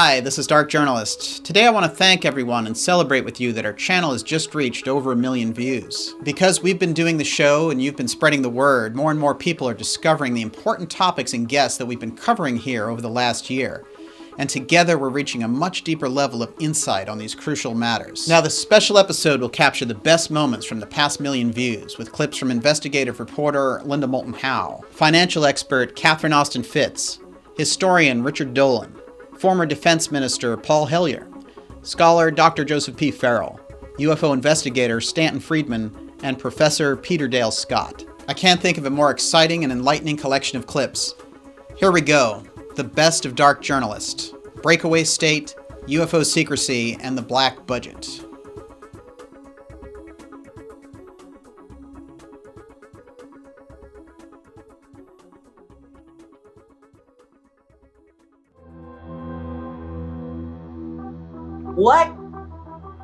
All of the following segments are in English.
Hi, this is Dark Journalist. Today I want to thank everyone and celebrate with you that our channel has just reached over 1 million views. Because we've been doing the show and you've been spreading the word, more and more people are discovering the important topics and guests that we've been covering here over the last year. And together we're reaching a much deeper level of insight on these crucial matters. Now, this special episode will capture the best moments from the past 1 million views, with clips from investigative reporter Moulton Howe, financial expert Catherine Austin Fitz, historian Richard Dolan, former Defense Minister Paul Hellyer, scholar Dr. Joseph P. Farrell, UFO investigator Stanton Friedman, and Professor Peter Dale Scott. I can't think of a more exciting and enlightening collection of clips. Here we go. The best of Dark Journalist, Breakaway State, UFO Secrecy, and the Black Budget. What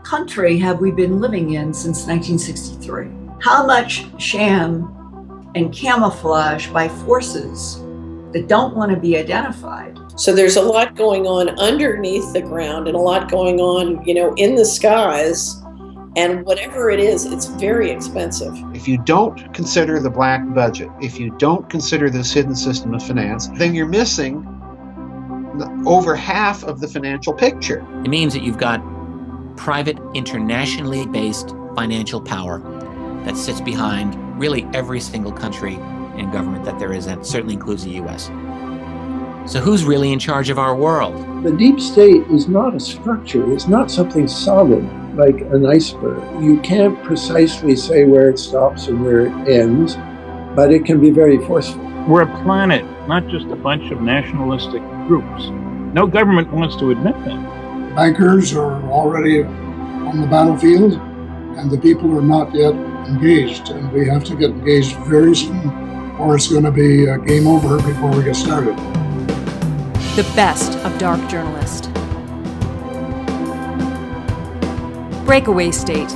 country have we been living in since 1963? How much sham and camouflage by forces that don't want to be identified? So there's a lot going on underneath the ground and a lot going on, in the skies. And whatever it is, it's very expensive. If you don't consider the black budget, if you don't consider this hidden system of finance, then you're missing over half of the financial picture. It means that you've got private, internationally based financial power that sits behind really every single country and government that there is, and certainly includes the U.S. So who's really in charge of our world? The deep state is not a structure. It's not something solid like an iceberg. You can't precisely say where it stops and where it ends, but it can be very forceful. We're a planet, not just a bunch of nationalistic groups. No government wants to admit that. Bankers are already on the battlefield, and the people are not yet engaged, and we have to get engaged very soon, or it's going to be game over before we get started. The best of Dark Journalist. Breakaway State,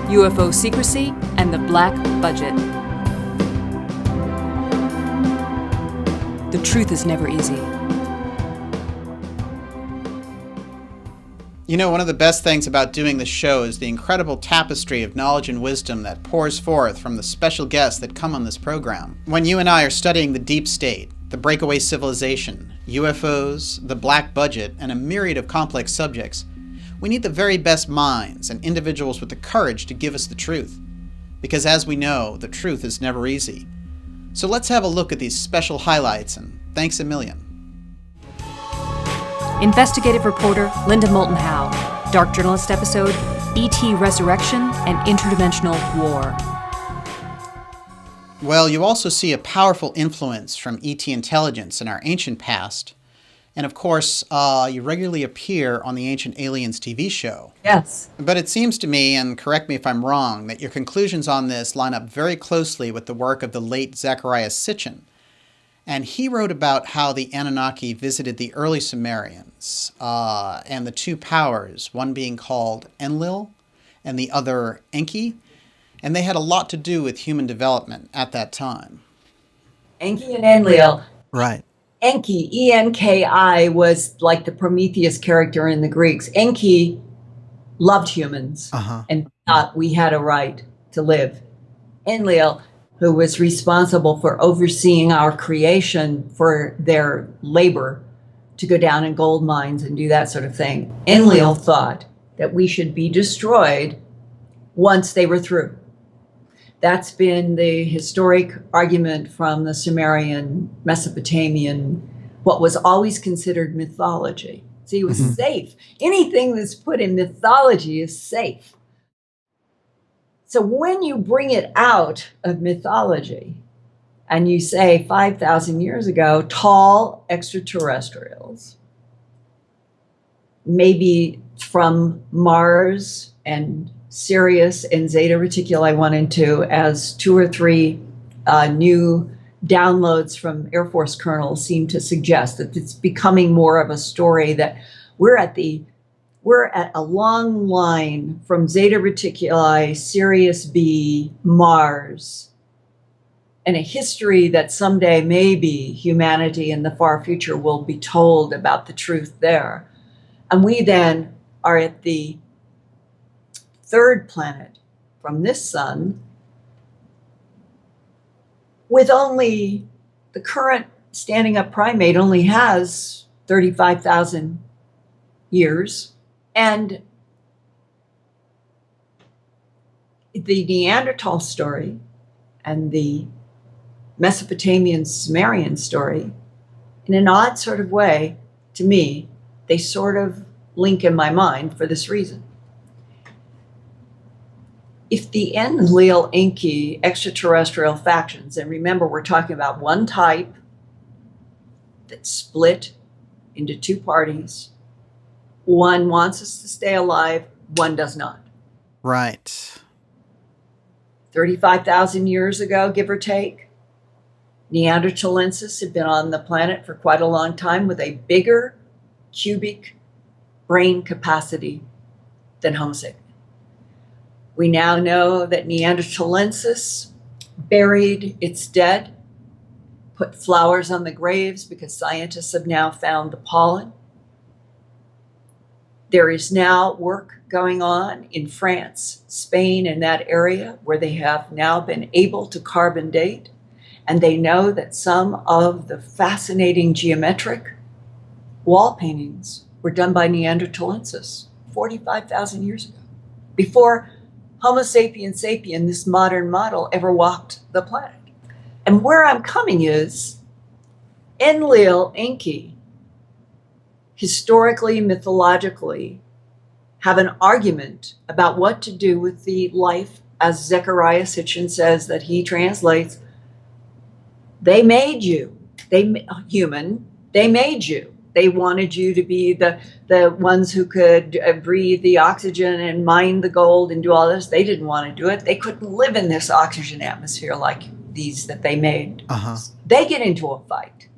UFO Secrecy, and the Black Budget. The truth is never easy. You know, one of the best things about doing this show is the incredible tapestry of knowledge and wisdom that pours forth from the special guests that come on this program. When you and I are studying the deep state, the breakaway civilization, UFOs, the black budget, and a myriad of complex subjects, we need the very best minds and individuals with the courage to give us the truth. Because as we know, the truth is never easy. So let's have a look at these special highlights, and thanks a million. Investigative reporter Moulton Howe. Dark Journalist episode, E.T. Resurrection and Interdimensional War. Well, you also see a powerful influence from ET intelligence in our ancient past. And of course, you regularly appear on the Ancient Aliens TV show. Yes. But it seems to me, and correct me if I'm wrong, that your conclusions on this line up very closely with the work of the late Zecharia Sitchin. And he wrote about how the Anunnaki visited the early Sumerians and the two powers, one being called Enlil and the other Enki. And they had a lot to do with human development at that time. Enki and Enlil. Right. Enki, E-N-K-I, was like the Prometheus character in the Greeks. Enki loved humans and thought we had a right to live. Enlil, who was responsible for overseeing our creation for their labor to go down in gold mines and do that sort of thing. Enlil thought that we should be destroyed once they were through. That's been the historic argument from the Sumerian, Mesopotamian, what was always considered mythology. See, it was safe. Anything that's put in mythology is safe. So when you bring it out of mythology and you say 5,000 years ago, tall extraterrestrials, maybe from Mars and Sirius and Zeta Reticuli 1 and 2 as 2 or 3 new downloads from Air Force colonels seem to suggest that it's becoming more of a story that we're at a long line from Zeta Reticuli, Sirius B, Mars, and a history that someday maybe humanity in the far future will be told about the truth there. And we then are at the third planet from this sun, with only the current standing up primate only has 35,000 years. And the Neanderthal story and the Mesopotamian Sumerian story, in an odd sort of way, to me, they sort of link in my mind for this reason. If the Enlil Enki extraterrestrial factions, and remember we're talking about one type that split into two parties, one wants us to stay alive, one does not. Right. 35,000 years ago, give or take, Neanderthalensis had been on the planet for quite a long time with a bigger cubic brain capacity than Homo sapien. We now know that Neanderthalensis buried its dead, put flowers on the graves because scientists have now found the pollen. There is now work going on in France, Spain, and that area where they have now been able to carbon date, and they know that some of the fascinating geometric wall paintings were done by Neanderthalensis 45,000 years ago, before Homo sapiens sapien, this modern model, ever walked the planet. And where I'm coming is Enlil Enki, historically, mythologically, have an argument about what to do with the life, as Zecharia Sitchin says that he translates, they made you, they made you. They wanted you to be the ones who could breathe the oxygen and mine the gold and do all this. They didn't want to do it. They couldn't live in this oxygen atmosphere like these that they made. They get into a fight.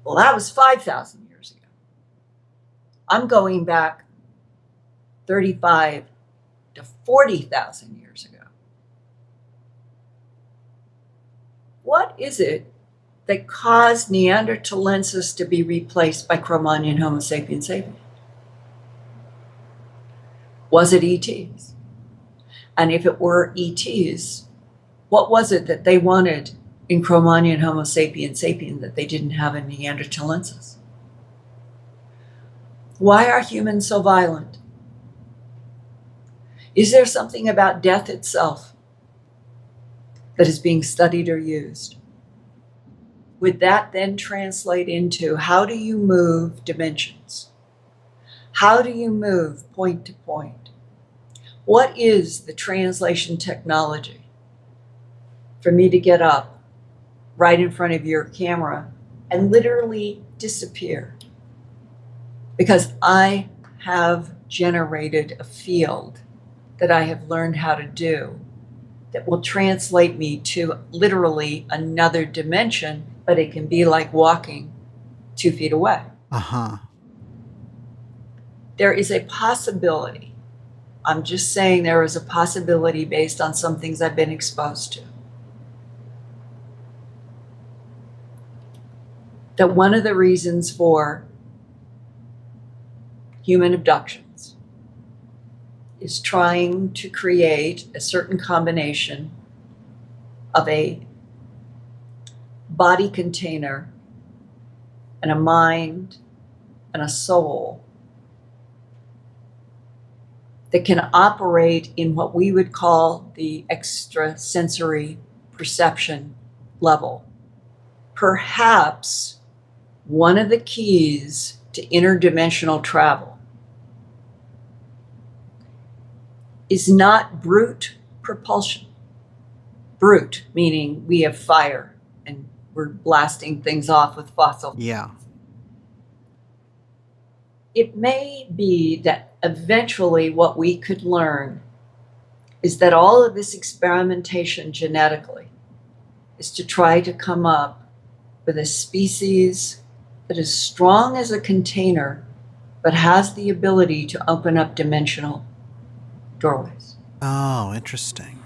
Well, that was 5,000 years ago. I'm going back 35 to 40,000 years ago. What is it that caused Neanderthalensis to be replaced by Cro-Magnon Homo sapiens sapien? Was it ETs? And if it were ETs, what was it that they wanted in Cro-Magnon Homo sapiens sapien that they didn't have in Neanderthalensis? Why are humans so violent? Is there something about death itself that is being studied or used? Would that then translate into how do you move dimensions? How do you move point to point? What is the translation technology for me to get up right in front of your camera and literally disappear? Because I have generated a field that I have learned how to do that will translate me to literally another dimension, but it can be like walking 2 feet away. There is a possibility. I'm just saying there is a possibility based on some things I've been exposed to, that one of the reasons for human abductions is trying to create a certain combination of a body container and a mind and a soul that can operate in what we would call the extrasensory perception level. Perhaps one of the keys to interdimensional travel is not brute propulsion. Brute, meaning we have fire and we're blasting things off with fossil. Yeah. It may be that eventually what we could learn is that all of this experimentation genetically is to try to come up with a species that is strong as a container, but has the ability to open up dimensional doorways. Oh, interesting.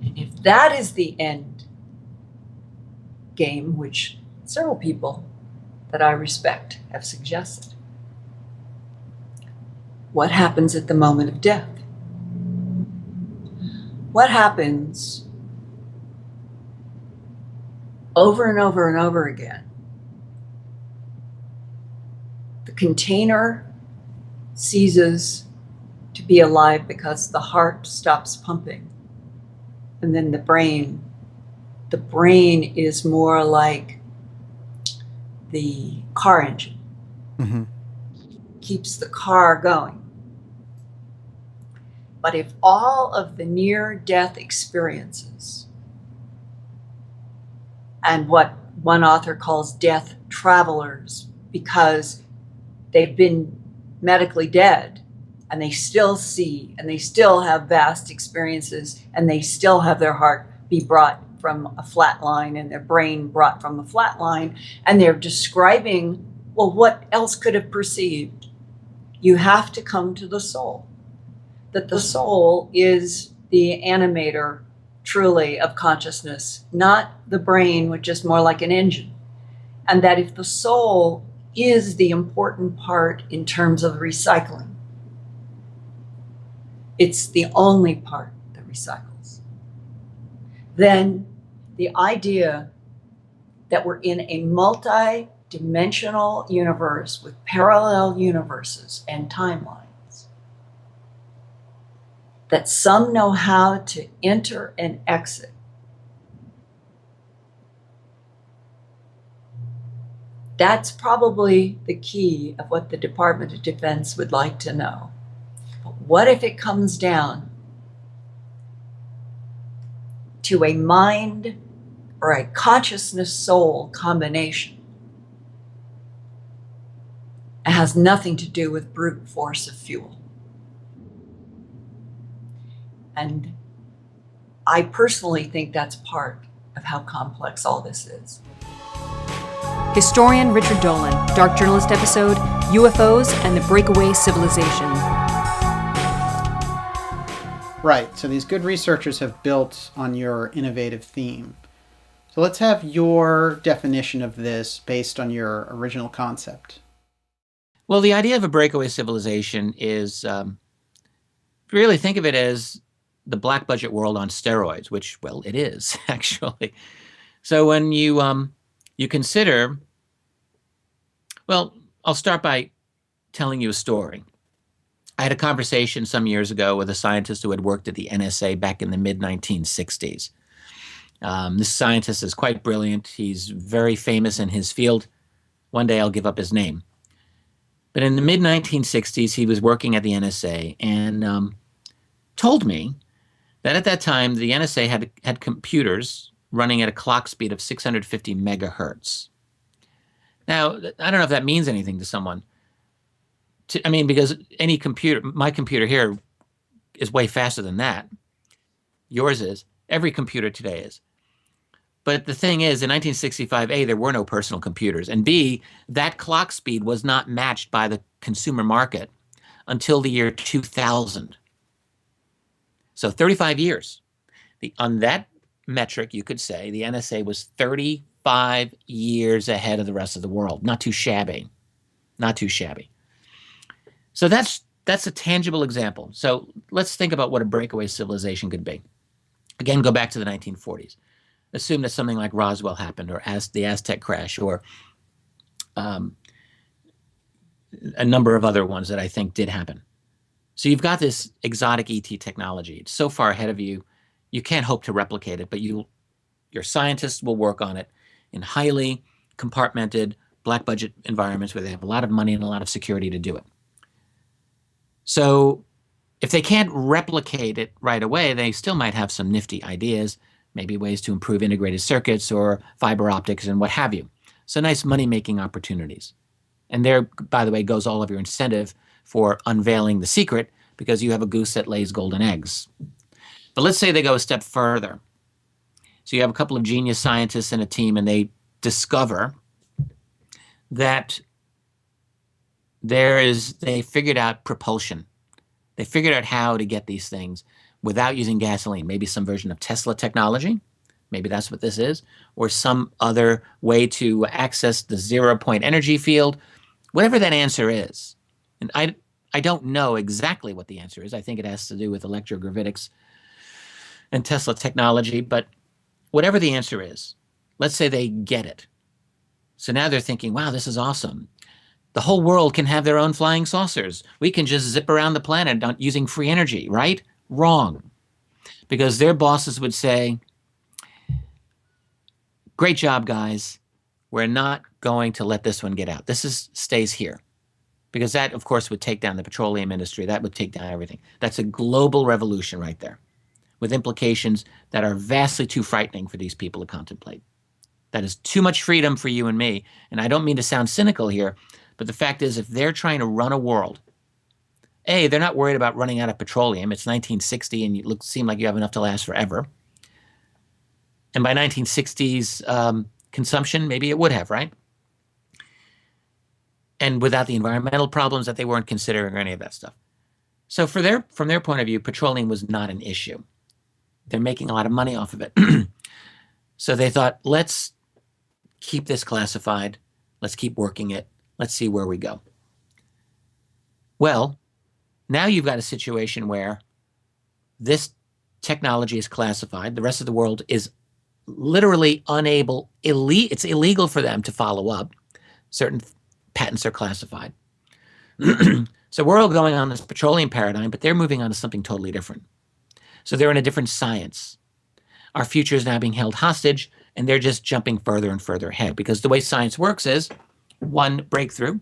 And if that is the end game, which several people that I respect have suggested. What happens at the moment of death? What happens over and over and over again? The container ceases to be alive because the heart stops pumping. And then the brain is more like the car engine. Mm-hmm. Keeps the car going. But if all of the near-death experiences and what one author calls death travelers, because they've been medically dead and they still see and they still have vast experiences and they still have their heart be brought from a flat line and their brain brought from a flat line, and they're describing, well, what else could have perceived? You have to come to the soul. That the soul is the animator, truly, of consciousness, not the brain, which is more like an engine. And that if the soul is the important part in terms of recycling, it's the only part that recycles, then the idea that we're in a multi-dimensional universe with parallel universes and timelines, that some know how to enter and exit. That's probably the key of what the Department of Defense would like to know. But what if it comes down to a mind or a consciousness soul combination? It has nothing to do with brute force of fuel. And I personally think that's part of how complex all this is. Historian Richard Dolan, Dark Journalist episode, UFOs and the Breakaway Civilization. Right, so these good researchers have built on your innovative theme. So let's have your definition of this based on your original concept. Well, the idea of a breakaway civilization is, really think of it as the black budget world on steroids, which, well, it is, actually. So when you consider, well, I'll start by telling you a story. I had a conversation some years ago with a scientist who had worked at the NSA back in the mid-1960s. This scientist is quite brilliant. He's very famous in his field. One day I'll give up his name. But in the mid-1960s, he was working at the NSA and told me that at that time, the NSA had computers running at a clock speed of 650 megahertz. Now, I don't know if that means anything to someone. Because any computer, my computer here is way faster than that. Yours is. Every computer today is. But the thing is, in 1965, A, there were no personal computers, and B, that clock speed was not matched by the consumer market until the year 2000. So 35 years. On that metric, you could say the NSA was 35 years ahead of the rest of the world. Not too shabby. Not too shabby. So that's a tangible example. So let's think about what a breakaway civilization could be. Again, go back to the 1940s. Assume that something like Roswell happened, or the Aztec crash, or a number of other ones that I think did happen. So you've got this exotic ET technology. It's so far ahead of you, you can't hope to replicate it, but your scientists will work on it in highly compartmented, black budget environments where they have a lot of money and a lot of security to do it. So if they can't replicate it right away, they still might have some nifty ideas, maybe ways to improve integrated circuits or fiber optics and what have you. So nice money-making opportunities. And there, by the way, goes all of your incentive for unveiling the secret, because you have a goose that lays golden eggs. But let's say they go a step further. So you have a couple of genius scientists and a team, and they discover that they figured out propulsion. They figured out how to get these things without using gasoline, maybe some version of Tesla technology, maybe that's what this is, or some other way to access the 0-point energy field, whatever that answer is. And I don't know exactly what the answer is. I think it has to do with electrogravitics and Tesla technology, but whatever the answer is, let's say they get it. So now they're thinking, wow, this is awesome. The whole world can have their own flying saucers. We can just zip around the planet using free energy, right? Wrong. Because their bosses would say, great job, guys. We're not going to let this one get out. This stays here. Because that, of course, would take down the petroleum industry. That would take down everything. That's a global revolution right there, with implications that are vastly too frightening for these people to contemplate. That is too much freedom for you and me. And I don't mean to sound cynical here, but the fact is, if they're trying to run a world, A, they're not worried about running out of petroleum. It's 1960 and you seem like you have enough to last forever. And by 1960s consumption, maybe it would have, right? And without the environmental problems that they weren't considering or any of that stuff. So from their point of view, petroleum was not an issue. They're making a lot of money off of it. So they thought, let's keep this classified. Let's keep working it. Let's see where we go. Well, now you've got a situation where this technology is classified. The rest of the world is literally unable, it's illegal for them to follow up. Certain patents are classified. So we're all going on this petroleum paradigm, but they're moving on to something totally different. So they're in a different science. Our future is now being held hostage, and they're just jumping further and further ahead, because the way science works is one breakthrough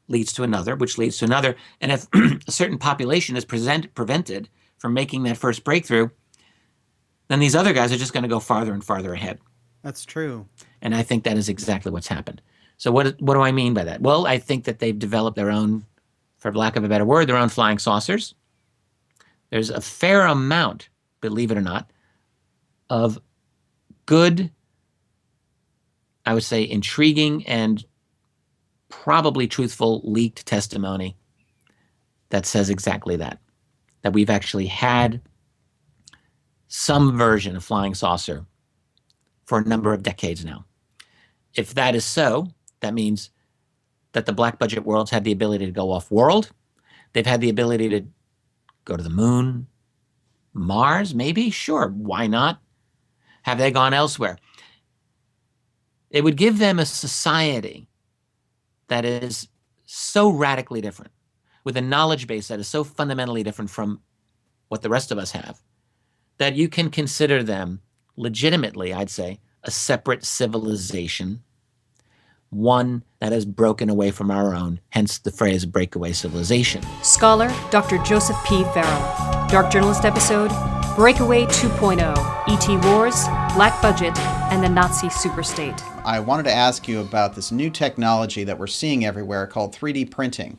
leads to another, which leads to another. And if a certain population is prevented from making that first breakthrough, then these other guys are just going to go farther and farther ahead. That's true. And I think that is exactly what's happened. So what do I mean by that? Well, I think that they've developed their own, for lack of a better word, their own flying saucers. There's a fair amount, believe it or not, of good, I would say intriguing and probably truthful leaked testimony that says exactly that we've actually had some version of flying saucer for a number of decades now. If that is so, that means that the black budget worlds have the ability to go off-world. They've had the ability to go to the moon, Mars, maybe? Sure, why not? Have they gone elsewhere? It would give them a society that is so radically different, with a knowledge base that is so fundamentally different from what the rest of us have, that you can consider them legitimately, I'd say, a separate civilization, one that has broken away from our own, hence the phrase breakaway civilization. Scholar Dr. Joseph P. Farrell. Dark Journalist episode, Breakaway 2.0, E.T. Wars, Black Budget, and the Nazi Superstate. I wanted to ask you about this new technology that we're seeing everywhere called 3D printing.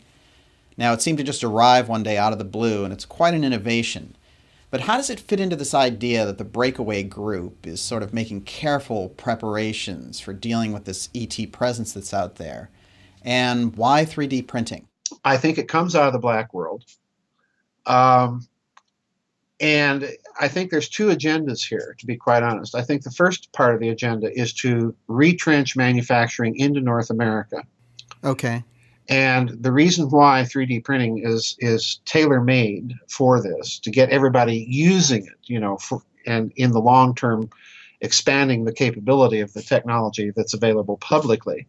Now, it seemed to just arrive one day out of the blue, and it's quite an innovation. But how does it fit into this idea that the Breakaway group is sort of making careful preparations for dealing with this ET presence that's out there? And why 3D printing? I think it comes out of the black world. And I think there's two agendas here, to be quite honest. I think the first part of the agenda is to retrench manufacturing into North America. Okay. And the reason why 3D printing is tailor-made for this, to get everybody using it, and in the long term expanding the capability of the technology that's available publicly,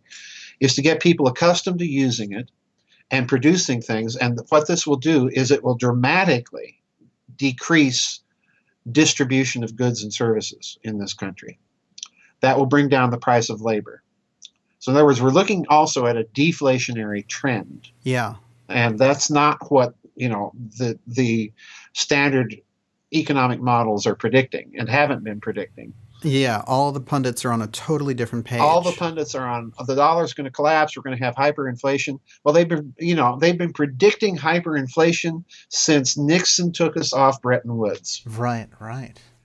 is to get people accustomed to using it and producing things. And what this will do is it will dramatically decrease distribution of goods and services in this country. That will bring down the price of labor. So in other words, we're looking also at a deflationary trend. Yeah. And that's not what, the standard economic models are predicting and haven't been predicting. Yeah, all the pundits are on a totally different page. All the pundits are on the dollar's going to collapse. We're going to have hyperinflation. Well, they've been predicting hyperinflation since Nixon took us off Bretton Woods. Right.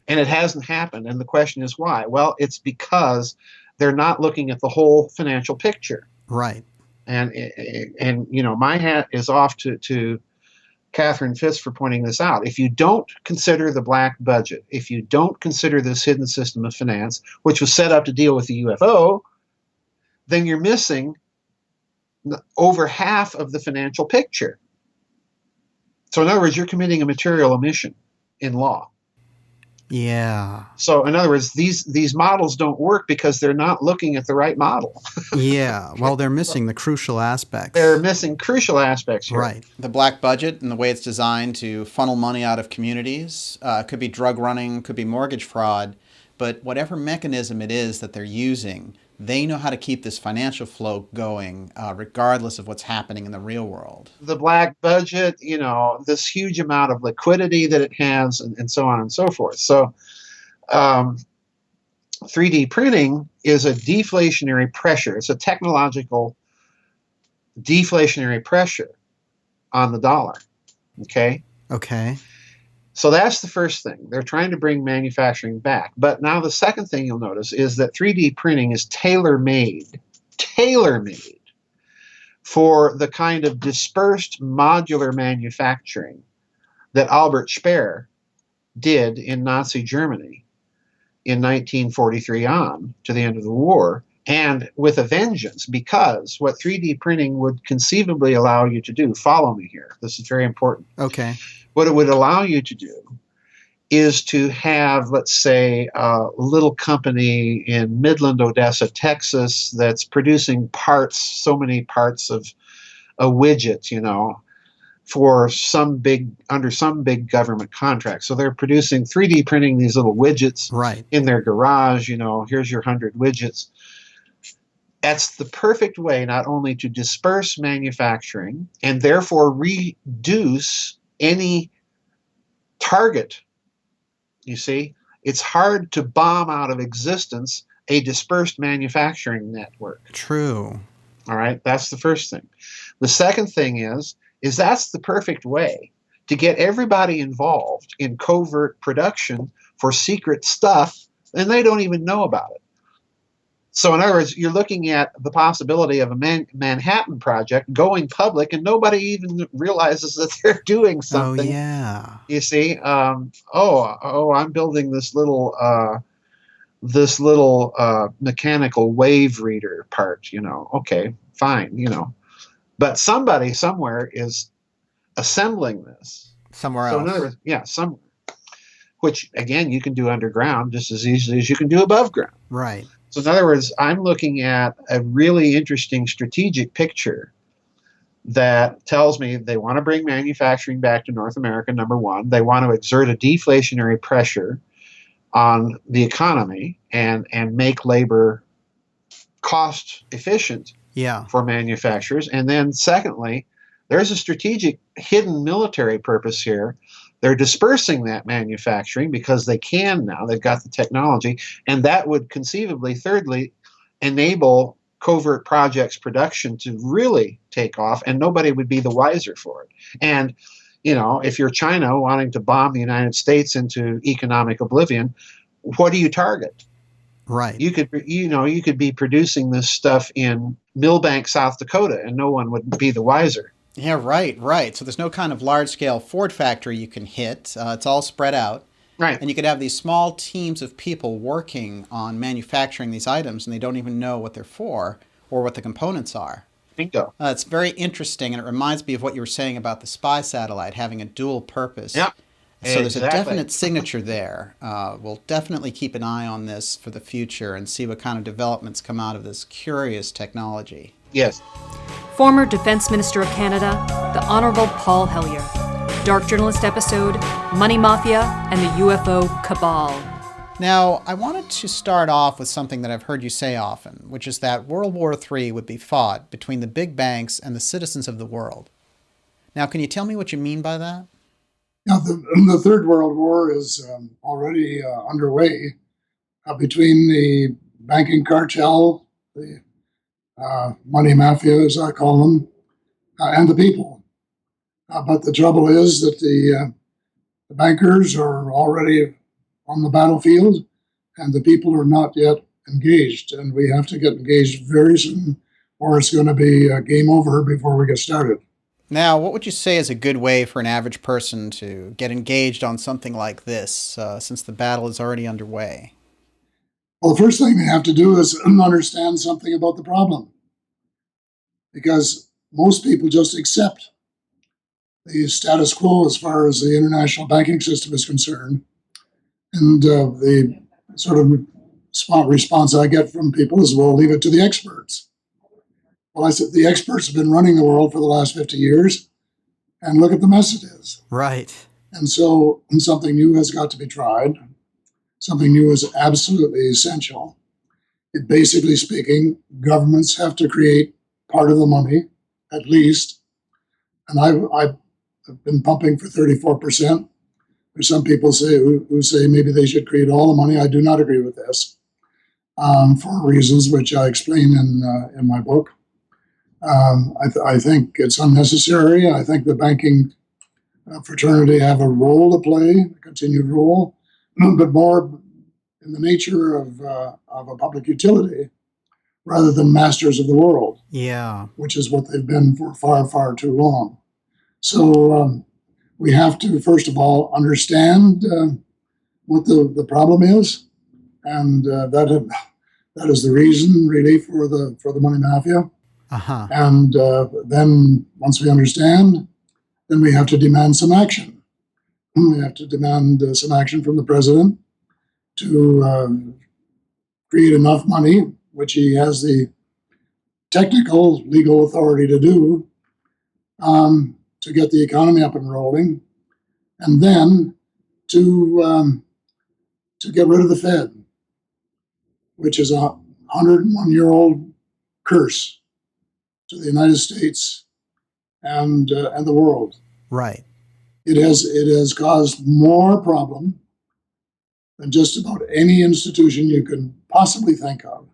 And it hasn't happened. And the question is why? Well, it's because they're not looking at the whole financial picture. Right. And my hat is off to Catherine Fitz for pointing this out. If you don't consider the black budget, if you don't consider this hidden system of finance, which was set up to deal with the UFO, then you're missing over half of the financial picture. So in other words, you're committing a material omission in law. Yeah. So in other words, these models don't work because they're not looking at the right model. Yeah. Well, they're missing the crucial aspects. They're missing crucial aspects here. Right. The black budget and the way it's designed to funnel money out of communities could be drug running, could be mortgage fraud, but whatever mechanism it is that they're using, they know how to keep this financial flow going regardless of what's happening in the real world. The black budget, this huge amount of liquidity that it has, and so on and so forth. So 3D printing is a deflationary pressure. It's a technological deflationary pressure on the dollar. Okay? Okay. So that's the first thing. They're trying to bring manufacturing back. But now the second thing you'll notice is that 3D printing is tailor-made for the kind of dispersed modular manufacturing that Albert Speer did in Nazi Germany in 1943 on to the end of the war, and with a vengeance, because what 3D printing would conceivably allow you to do, follow me here, this is very important. Okay. What it would allow you to do is to have, let's say, a little company in Midland, Odessa, Texas, that's producing parts, so many parts of a widget, for under some big government contract. So they're producing 3D printing these little widgets in their garage, here's your 100 widgets. That's the perfect way not only to disperse manufacturing and therefore reduce any target. You see, it's hard to bomb out of existence a dispersed manufacturing network. True. All right, that's the first thing. The second thing is that's the perfect way to get everybody involved in covert production for secret stuff, and they don't even know about it. So in other words, you're looking at the possibility of a Manhattan Project going public, and nobody even realizes that they're doing something. Oh, yeah. You see, I'm building this little mechanical wave reader part. Okay, fine. But somebody somewhere is assembling this somewhere else. So in other words, somewhere. Which again, you can do underground just as easily as you can do above ground. Right. So in other words, I'm looking at a really interesting strategic picture that tells me they want to bring manufacturing back to North America, number one. They want to exert a deflationary pressure on the economy and make labor cost efficient for manufacturers. And then secondly, there's a strategic hidden military purpose here. They're dispersing that manufacturing because they can now. They've got the technology. And that would conceivably, thirdly, enable covert projects production to really take off, and nobody would be the wiser for it. And, if you're China wanting to bomb the United States into economic oblivion, what do you target? Right. You could be producing this stuff in Millbank, South Dakota, and no one would be the wiser. Yeah, right. So there's no kind of large-scale Ford factory you can hit. It's all spread out. Right. And you could have these small teams of people working on manufacturing these items, and they don't even know what they're for or what the components are. Bingo. It's very interesting, and it reminds me of what you were saying about the spy satellite having a dual purpose. Yeah. So there's a definite signature there. We'll definitely keep an eye on this for the future and see what kind of developments come out of this curious technology. Yes. Former Defense Minister of Canada, the Honourable Paul Hellyer. Dark Journalist episode, Money Mafia and the UFO Cabal. Now, I wanted to start off with something that I've heard you say often, which is that World War III would be fought between the big banks and the citizens of the world. Now, can you tell me what you mean by that? Yeah, the Third World War is already underway between the banking cartel, the money mafia, as I call them, and the people. But the trouble is that the bankers are already on the battlefield, and the people are not yet engaged. And we have to get engaged very soon, or it's going to be game over before we get started. Now, what would you say is a good way for an average person to get engaged on something like this, since the battle is already underway? Well, the first thing they have to do is understand something about the problem, because most people just accept the status quo as far as the international banking system is concerned. And the sort of response I get from people is, well, leave it to the experts. Well, I said, the experts have been running the world for the last 50 years, and look at the mess it is. Right. And so something new has got to be tried. Something new is absolutely essential. Basically speaking, governments have to create part of the money, at least. And I've been pumping for 34%. There's some people who say maybe they should create all the money. I do not agree with this, for reasons which I explain in my book. I think it's unnecessary. I think the banking fraternity have a role to play, a continued role, but more in the nature of a public utility rather than masters of the world. Yeah. Which is what they've been for far, far too long. So we have to, first of all, understand what the problem is, and that is the reason, really, for the money mafia. Uh-huh. And then once we understand, then we have to demand some action. We have to demand some action from the president to create enough money, which he has the technical legal authority to do, to get the economy up and rolling, and then to get rid of the Fed, which is a 101-year-old curse to the United States and the world. Right. It has caused more problem than just about any institution you can possibly think of.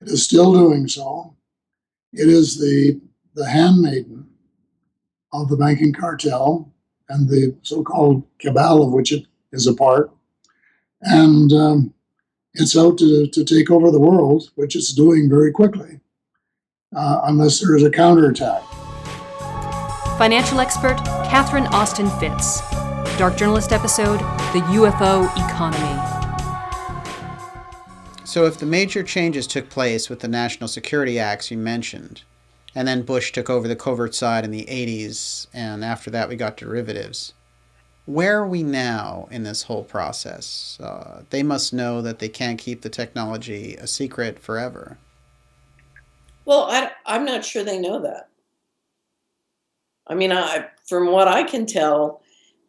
It is still doing so. It is the handmaiden of the banking cartel and the so-called cabal of which it is a part. And it's out to take over the world, which it's doing very quickly, unless there is a counterattack. Financial expert Catherine Austin Fitz. Dark Journalist episode, The UFO Economy. So if the major changes took place with the national security acts you mentioned, and then Bush took over the covert side in the 80s, and after that we got derivatives, where are we now in this whole process? They must know that they can't keep the technology a secret forever. Well, I'm not sure they know that. I mean, from what I can tell,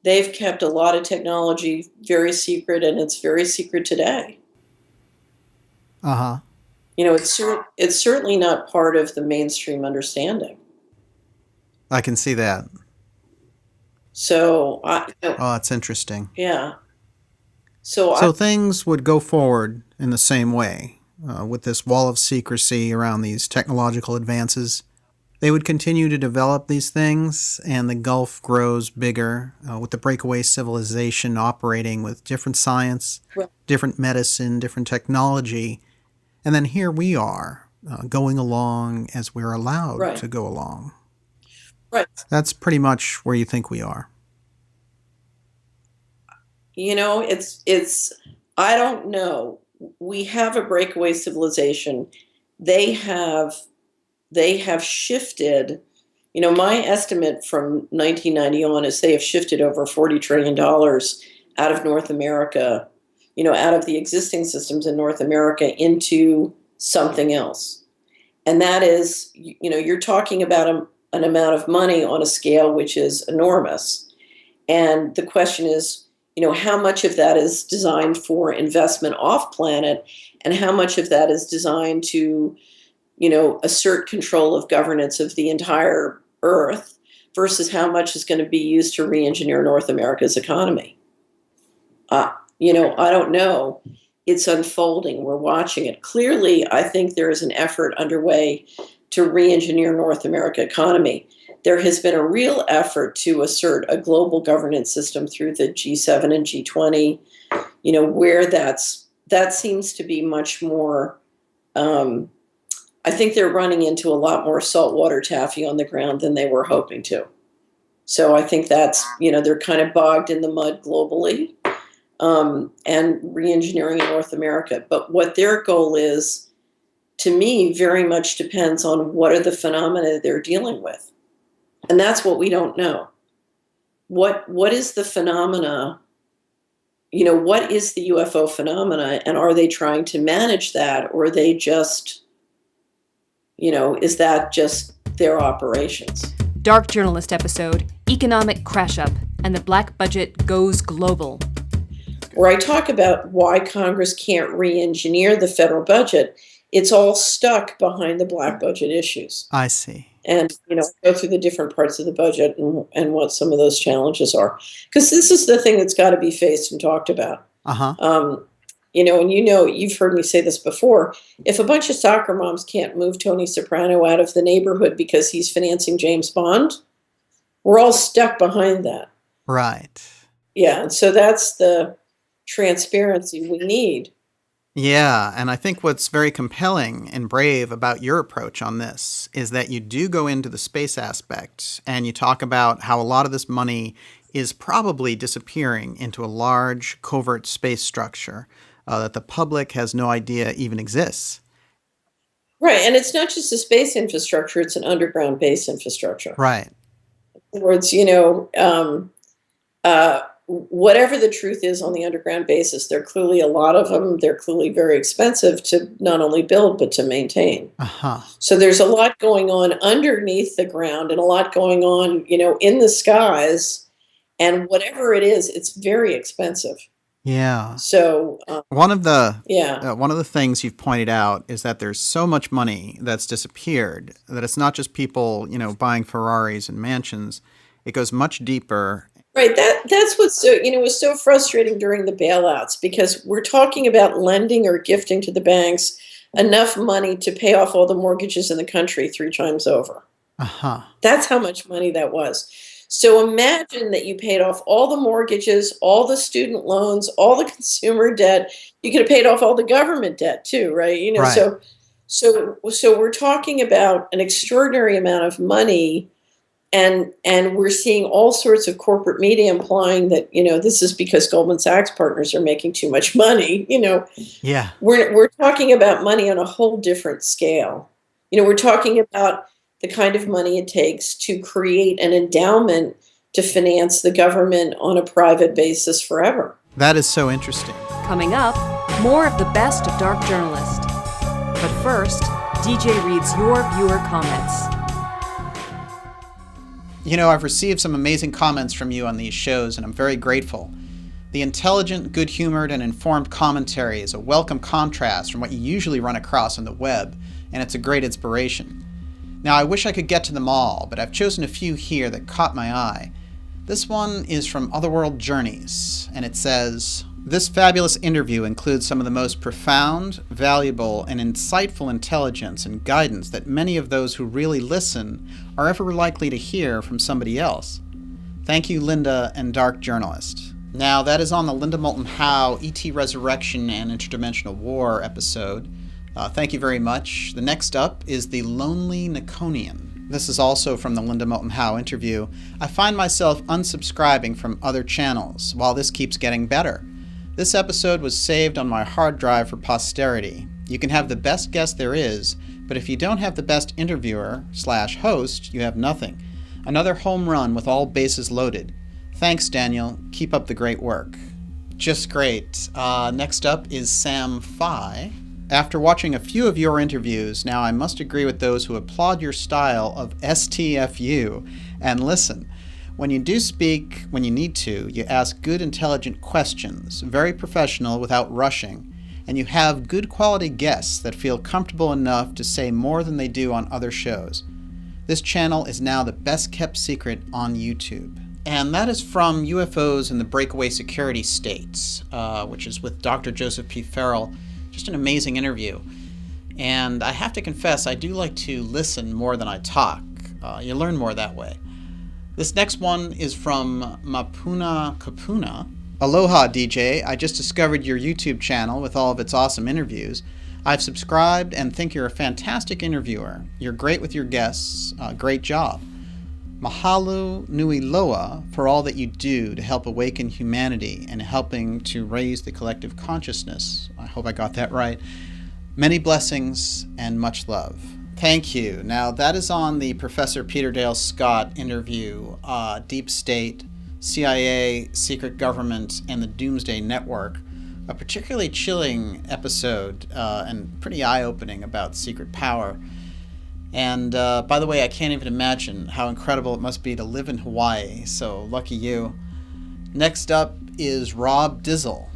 they've kept a lot of technology very secret, and it's very secret today. Uh-huh. You know, it's certainly not part of the mainstream understanding. I can see that. So, oh, that's interesting. Yeah. So things would go forward in the same way, with this wall of secrecy around these technological advances. They would continue to develop these things, and the gulf grows bigger, with the breakaway civilization operating with different science, right, different medicine, different technology. And then here we are, going along as we're allowed right, to go along. Right. That's pretty much where you think we are. You know, it's I don't know. We have a breakaway civilization. They have shifted. You know, my estimate from 1990 on is they have shifted over $40 trillion out of North America, you know, out of the existing systems in North America into something else. And that is, you know, you're talking about an amount of money on a scale which is enormous. And the question is, you know, how much of that is designed for investment off planet, and how much of that is designed to, you know, assert control of governance of the entire Earth, versus how much is going to be used to re-engineer North America's economy. You know, I don't know. It's unfolding. We're watching it. Clearly, I think there is an effort underway to re-engineer North America economy. There has been a real effort to assert a global governance system through the G7 and G20, you know, where that seems to be much more I think they're running into a lot more saltwater taffy on the ground than they were hoping to. So I think that's, they're kind of bogged in the mud globally, and re-engineering in North America. But what their goal is, to me, very much depends on what are the phenomena they're dealing with. And that's what we don't know. What is the phenomena? What is the UFO phenomena, and are they trying to manage that, or are they just, is that just their operations? Dark Journalist episode, Economic Crash Up, and the Black Budget Goes Global. Where I talk about why Congress can't re-engineer the federal budget, it's all stuck behind the black budget issues. I see. And, go through the different parts of the budget and what some of those challenges are. Because this is the thing that's got to be faced and talked about. Uh-huh. You've heard me say this before. If a bunch of soccer moms can't move Tony Soprano out of the neighborhood because he's financing James Bond, we're all stuck behind that. Right. Yeah, and so that's the transparency we need. Yeah, and I think what's very compelling and brave about your approach on this is that you do go into the space aspect, and you talk about how a lot of this money is probably disappearing into a large covert space structure that the public has no idea even exists. Right, and it's not just a space infrastructure, it's an underground base infrastructure. Right. In other words, whatever the truth is on the underground basis, there are clearly a lot of them. They're clearly very expensive to not only build, but to maintain. Uh-huh. So there's a lot going on underneath the ground and a lot going on, in the skies. And whatever it is, it's very expensive. Yeah. So one of the things you've pointed out is that there's so much money that's disappeared that it's not just people, buying Ferraris and mansions. It goes much deeper. Right. That's what's so, was so frustrating during the bailouts, because we're talking about lending or gifting to the banks enough money to pay off all the mortgages in the country 3 times over. Uh-huh. That's how much money that was. So imagine that you paid off all the mortgages, all the student loans, all the consumer debt. You could have paid off all the government debt too, right? Right. So we're talking about an extraordinary amount of money. And we're seeing all sorts of corporate media implying that, this is because Goldman Sachs partners are making too much money. Yeah. We're talking about money on a whole different scale. We're talking about the kind of money it takes to create an endowment to finance the government on a private basis forever. That is so interesting. Coming up, more of the best of Dark Journalist. But first, DJ reads your viewer comments. I've received some amazing comments from you on these shows, and I'm very grateful. The intelligent, good-humored, and informed commentary is a welcome contrast from what you usually run across on the web, and it's a great inspiration. Now, I wish I could get to them all, but I've chosen a few here that caught my eye. This one is from Otherworld Journeys, and it says, "This fabulous interview includes some of the most profound, valuable, and insightful intelligence and guidance that many of those who really listen are ever likely to hear from somebody else. Thank you, Linda and Dark Journalist." Now, that is on the Linda Moulton Howe, E.T. Resurrection and Interdimensional War episode. Thank you very much. The next up is The Lonely Niconian. This is also from the Linda Moulton Howe interview. "I find myself unsubscribing from other channels, while this keeps getting better. This episode was saved on my hard drive for posterity. You can have the best guest there is, but if you don't have the best interviewer/host, you have nothing. Another home run with all bases loaded. Thanks, Daniel. Keep up the great work." Just great. Next up is Sam Phi. "After watching a few of your interviews, now I must agree with those who applaud your style of STFU. And listen, when you do speak when you need to, you ask good, intelligent questions, very professional without rushing, and you have good quality guests that feel comfortable enough to say more than they do on other shows. This channel is now the best kept secret on YouTube." And that is from UFOs in the Breakaway Security States, which is with Dr. Joseph P. Farrell. Just an amazing interview. And I have to confess, I do like to listen more than I talk. You learn more that way. This next one is from Mapuna Kapuna. "Aloha, DJ. I just discovered your YouTube channel with all of its awesome interviews. I've subscribed and think you're a fantastic interviewer. You're great with your guests. Great job. Mahalo nui loa for all that you do to help awaken humanity and helping to raise the collective consciousness. I hope I got that right. Many blessings and much love. Thank you. Now, that is on the Professor Peter Dale Scott interview, Deep State, CIA, Secret Government, and the Doomsday Network. A particularly chilling episode and pretty eye-opening about secret power. And by the way, I can't even imagine how incredible it must be to live in Hawaii, so lucky you. Next up is Rob Dizzle.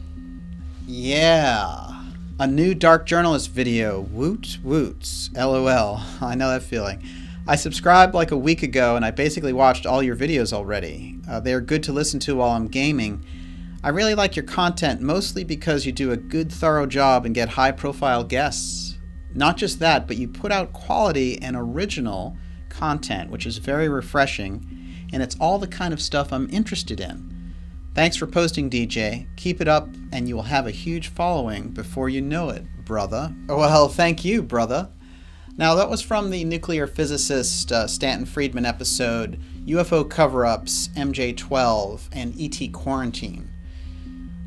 Yeah, a new Dark Journalist video, woot woots, LOL, I know that feeling. I subscribed like a week ago and I basically watched all your videos already. They are good to listen to while I'm gaming. I really like your content mostly because you do a good, thorough job and get high-profile guests. Not just that, but you put out quality and original content, which is very refreshing, and it's all the kind of stuff I'm interested in. Thanks for posting, DJ. Keep it up, and you will have a huge following before you know it, brother. Well, thank you, brother. Now, that was from the nuclear physicist Stanton Friedman episode, UFO Cover-Ups, MJ-12, and ET Quarantine.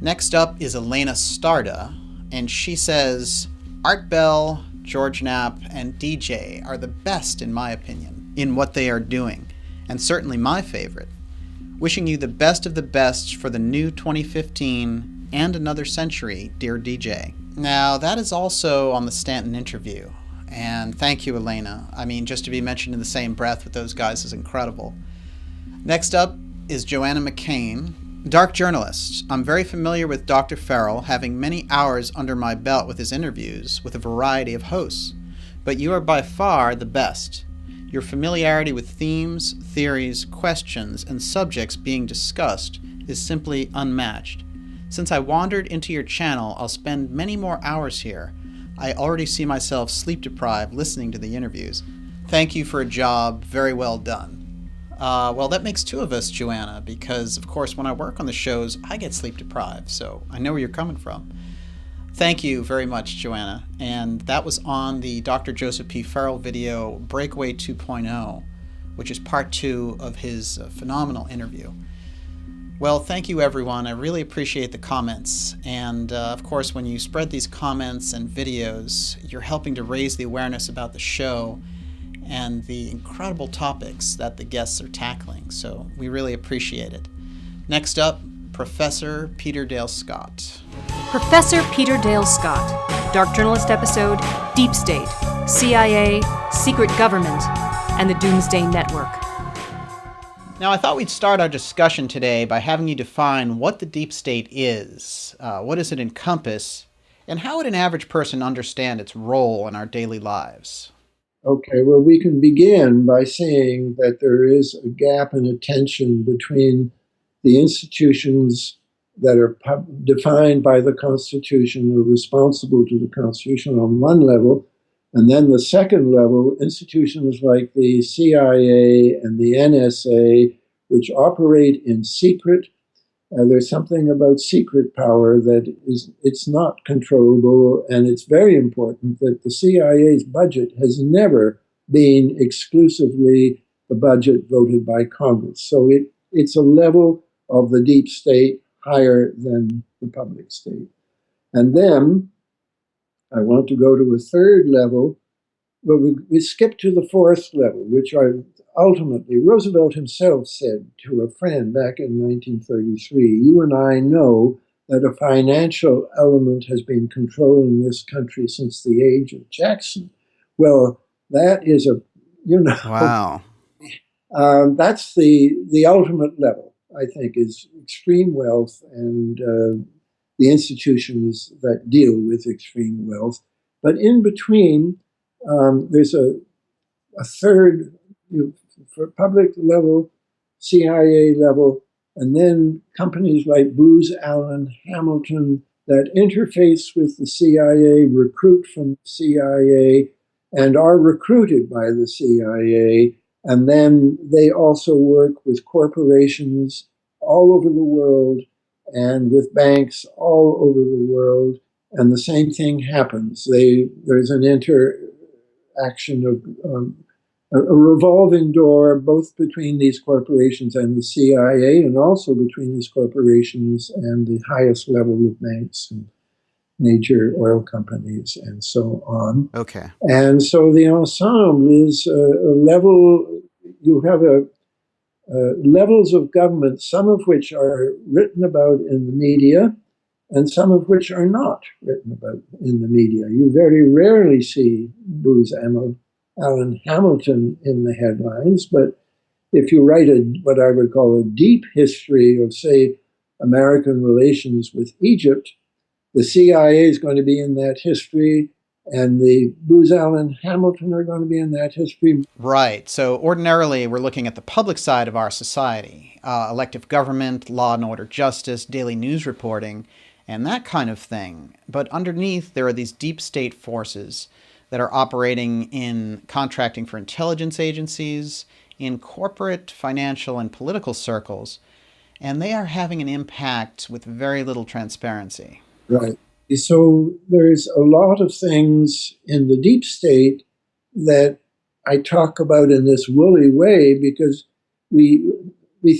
Next up is Elena Starda, and she says, Art Bell, George Knapp, and DJ are the best, in my opinion, in what they are doing, and certainly my favorite. Wishing you the best of the best for the new 2015 and another century, dear DJ. Now, that is also on the Stanton interview, and thank you, Elena. I mean, just to be mentioned in the same breath with those guys is incredible. Next up is Joanna McCain, Dark Journalist. I'm very familiar with Dr. Farrell, having many hours under my belt with his interviews with a variety of hosts. But you are by far the best. Your familiarity with themes, theories, questions, and subjects being discussed is simply unmatched. Since I wandered into your channel, I'll spend many more hours here. I already see myself sleep-deprived listening to the interviews. Thank you for a job very well done. Well, that makes two of us, Joanna, because, of course, when I work on the shows, I get sleep-deprived, so I know where you're coming from. Thank you very much, Joanna. And that was on the Dr. Joseph P. Farrell video, Breakaway 2.0, which is part 2 of his phenomenal interview. Well, thank you, everyone. I really appreciate the comments. And, of course, when you spread these comments and videos, you're helping to raise the awareness about the show and the incredible topics that the guests are tackling, so we really appreciate it. Next up, Professor Peter Dale Scott. Professor Peter Dale Scott, Dark Journalist episode, Deep State, CIA, Secret Government, and the Doomsday Network. Now, I thought we'd start our discussion today by having you define what the Deep State is, what does it encompass, and how would an average person understand its role in our daily lives? Okay, well, we can begin by saying that there is a gap in attention between the institutions that are defined by the Constitution or responsible to the Constitution on one level, and then the second level, institutions like the CIA and the NSA, which operate in secret. There's something about secret power that it's not controllable, and it's very important that the CIA's budget has never been exclusively the budget voted by Congress. So it's a level of the deep state higher than the public state. And then I want to go to a third level. Well, we skip to the fourth level, which ultimately, Roosevelt himself said to a friend back in 1933, you and I know that a financial element has been controlling this country since the age of Jackson. Well, that is Wow. That's the ultimate level, I think, is extreme wealth and the institutions that deal with extreme wealth. But in between, there's a third, for public level, CIA level, and then companies like Booz Allen, Hamilton, that interface with the CIA, recruit from the CIA, and are recruited by the CIA. And then they also work with corporations all over the world and with banks all over the world. and the same thing happens. There's an interaction of a revolving door, both between these corporations and the CIA, and also between these corporations and the highest level of banks and major oil companies and so on. Okay. And so the ensemble is a level, you have levels of government, some of which are written about in the media, and some of which are not written about in the media. You very rarely see Booz Allen Hamilton in the headlines, but if you write what I would call a deep history of, say, American relations with Egypt, the CIA is going to be in that history, and the Booz Allen Hamilton are going to be in that history. Right. So ordinarily, we're looking at the public side of our society, elective government, law and order justice, daily news reporting, and that kind of thing. But underneath, there are these deep state forces that are operating in contracting for intelligence agencies, in corporate, financial, and political circles, and they are having an impact with very little transparency. Right. So there's a lot of things in the deep state that I talk about in this woolly way because we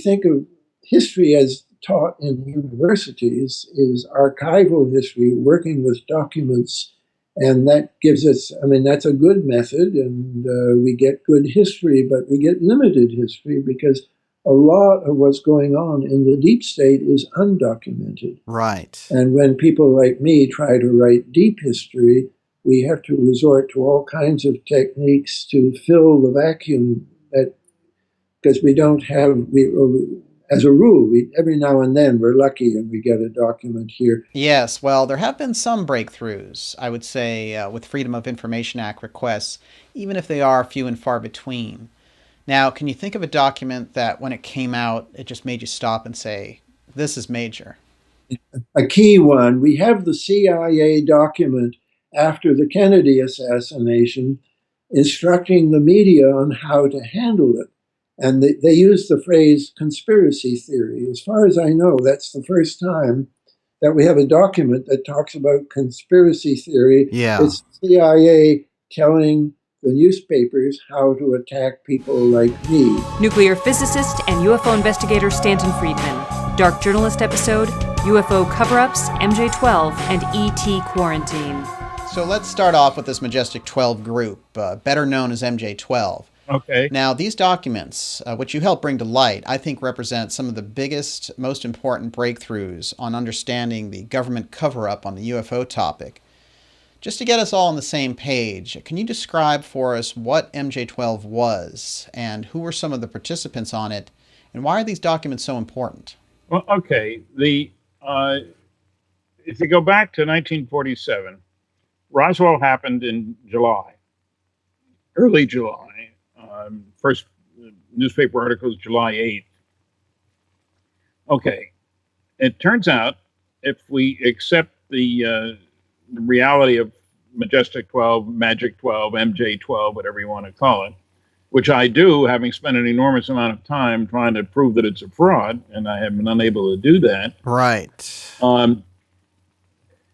think of history as taught in universities is archival history, working with documents, and that gives us, that's a good method, and we get good history, but we get limited history because a lot of what's going on in the deep state is undocumented. Right. And when people like me try to write deep history, we have to resort to all kinds of techniques to fill the vacuum because we don't have, as a rule, every now and then we're lucky and we get a document here. Yes, well, there have been some breakthroughs, I would say, with Freedom of Information Act requests, even if they are few and far between. Now, can you think of a document that when it came out, it just made you stop and say, this is major? A key one, we have the CIA document after the Kennedy assassination instructing the media on how to handle it. And they use the phrase conspiracy theory. As far as I know, that's the first time that we have a document that talks about conspiracy theory. Yeah. It's CIA telling the newspapers how to attack people like me. Nuclear physicist and UFO investigator Stanton Friedman. Dark Journalist episode, UFO cover-ups, MJ-12, and ET quarantine. So let's start off with this Majestic 12 group, better known as MJ-12. Okay. Now, these documents, which you helped bring to light, I think represent some of the biggest, most important breakthroughs on understanding the government cover-up on the UFO topic. Just to get us all on the same page, can you describe for us what MJ-12 was and who were some of the participants on it, and why are these documents so important? Well, okay. If you go back to 1947, Roswell happened in July, early July. First newspaper articles, July 8th. Okay. It turns out, if we accept the reality of Majestic 12, Magic 12, MJ 12, whatever you want to call it, which I do, having spent an enormous amount of time trying to prove that it's a fraud, and I have been unable to do that. Right.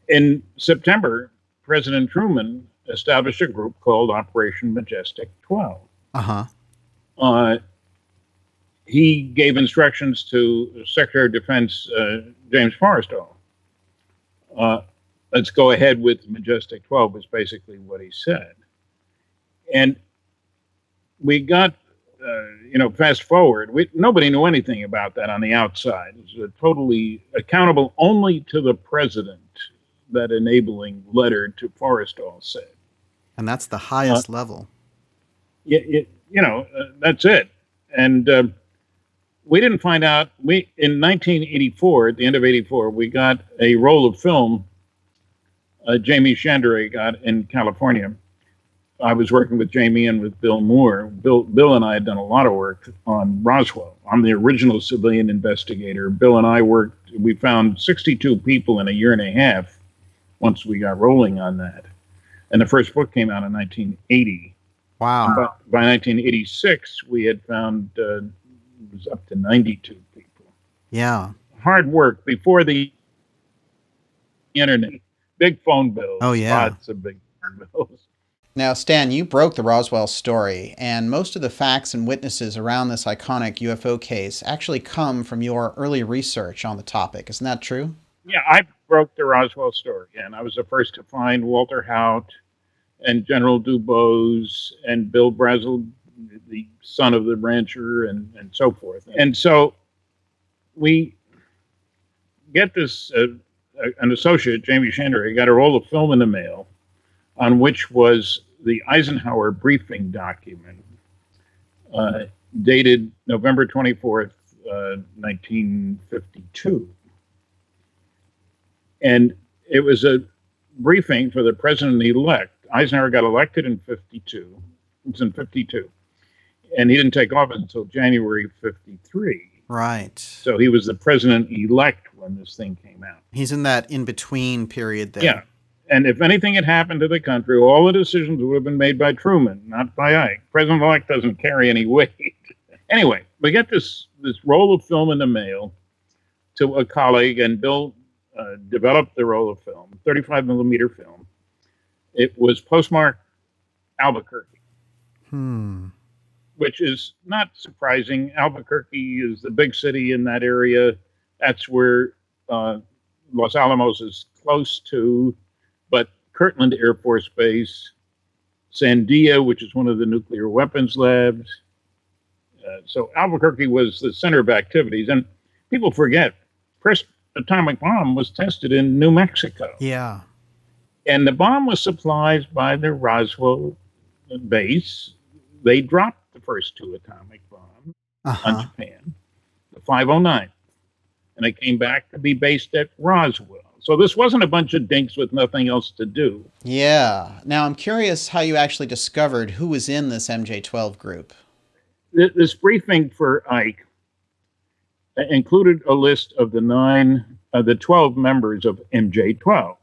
In September, President Truman established a group called Operation Majestic 12. He gave instructions to Secretary of Defense James Forrestal. Let's go ahead with Majestic 12 was basically what he said. And we got, fast forward, nobody knew anything about that on the outside. It was totally accountable only to the president, that enabling letter to Forrestal said. And that's the highest level. That's it. And we didn't find out. In 1984, at the end of 84, we got a roll of film Jamie Chandray got in California. I was working with Jamie and with Bill Moore. Bill and I had done a lot of work on Roswell. I'm the original civilian investigator. Bill and I we found 62 people in a year and a half once we got rolling on that. And the first book came out in 1980. Wow. By 1986, we had found it was up to 92 people. Yeah. Hard work before the internet. big phone bills. Oh, yeah. Lots of big phone bills. Now, Stan, you broke the Roswell story, and most of the facts and witnesses around this iconic UFO case actually come from your early research on the topic. Isn't that true? Yeah, I broke the Roswell story, and I was the first to find Walter Howe and General Dubose and Bill Brazel, the son of the rancher, and so forth. And so we get this, an associate, Jamie Chandra, got a roll of film in the mail on which was the Eisenhower briefing document dated November 24th, 1952. And it was a briefing for the president-elect. Eisenhower got elected in 52. It was in 52. And he didn't take office until January 53. Right. So he was the president-elect when this thing came out. He's in that in-between period there. Yeah. And if anything had happened to the country, all the decisions would have been made by Truman, not by Ike. President-elect doesn't carry any weight. Anyway, we get this roll of film in the mail to a colleague, and Bill developed the roll of film, 35 millimeter film. It was postmarked Albuquerque, which is not surprising. Albuquerque is the big city in that area. That's where Los Alamos is close to. But Kirtland Air Force Base, Sandia, which is one of the nuclear weapons labs. So Albuquerque was the center of activities. And people forget, first atomic bomb was tested in New Mexico. Yeah. And the bomb was supplied by the Roswell base. They dropped the first two atomic bombs on Japan, the 509. And they came back to be based at Roswell. So this wasn't a bunch of dinks with nothing else to do. Yeah. Now, I'm curious how you actually discovered who was in this MJ-12 group. This briefing for Ike included a list of the 12 members of MJ-12.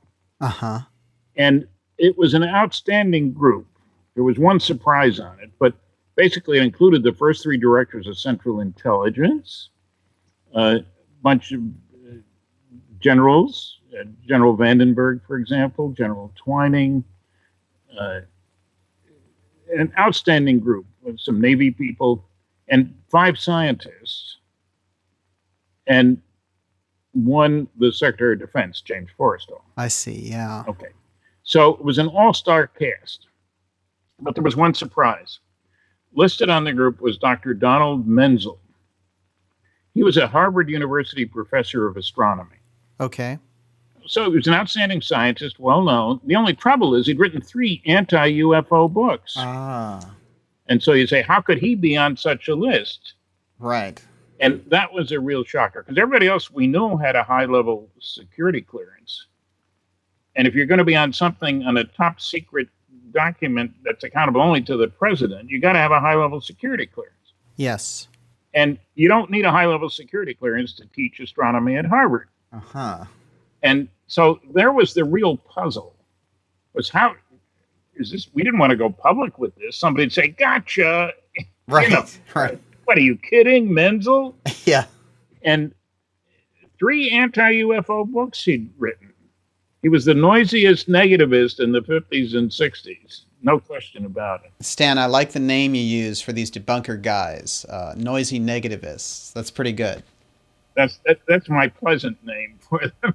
And it was an outstanding group. There was one surprise on it, but basically it included the first three directors of Central Intelligence, a bunch of generals, General Vandenberg, for example, General Twining, an outstanding group with some Navy people, and 5 scientists, and one, the Secretary of Defense, James Forrestal. I see, yeah. Okay. So it was an all-star cast, but there was one surprise. Listed on the group was Dr. Donald Menzel. He was a Harvard University professor of astronomy. Okay. So he was an outstanding scientist, well-known. The only trouble is he'd written 3 anti-UFO books. And so you say, how could he be on such a list? Right. And that was a real shocker, because everybody else we knew had a high-level security clearance. And if you're going to be on something, on a top-secret document that's accountable only to the president, you got to have a high-level security clearance. Yes. And you don't need a high-level security clearance to teach astronomy at Harvard. And so there was the real puzzle, was how is this? We didn't want to go public with this. Somebody'd say, gotcha. Right. Right. What, are you kidding, Menzel? Yeah. And 3 anti-UFO books he'd written. He was the noisiest negativist in the 50s and 60s. No question about it. Stan, I like the name you use for these debunker guys, noisy negativists. That's pretty good. That's my pleasant name for them.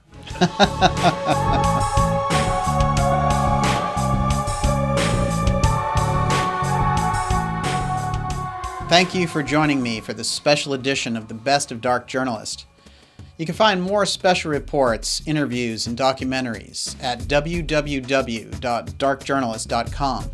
Thank you for joining me for this special edition of the Best of Dark Journalist. You can find more special reports, interviews, and documentaries at www.darkjournalist.com.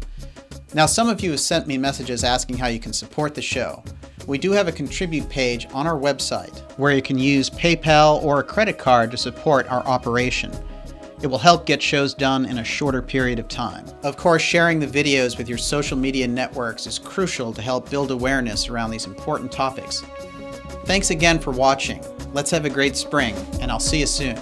Now, some of you have sent me messages asking how you can support the show. We do have a contribute page on our website where you can use PayPal or a credit card to support our operation. It will help get shows done in a shorter period of time. Of course, sharing the videos with your social media networks is crucial to help build awareness around these important topics. Thanks again for watching. Let's have a great spring, and I'll see you soon.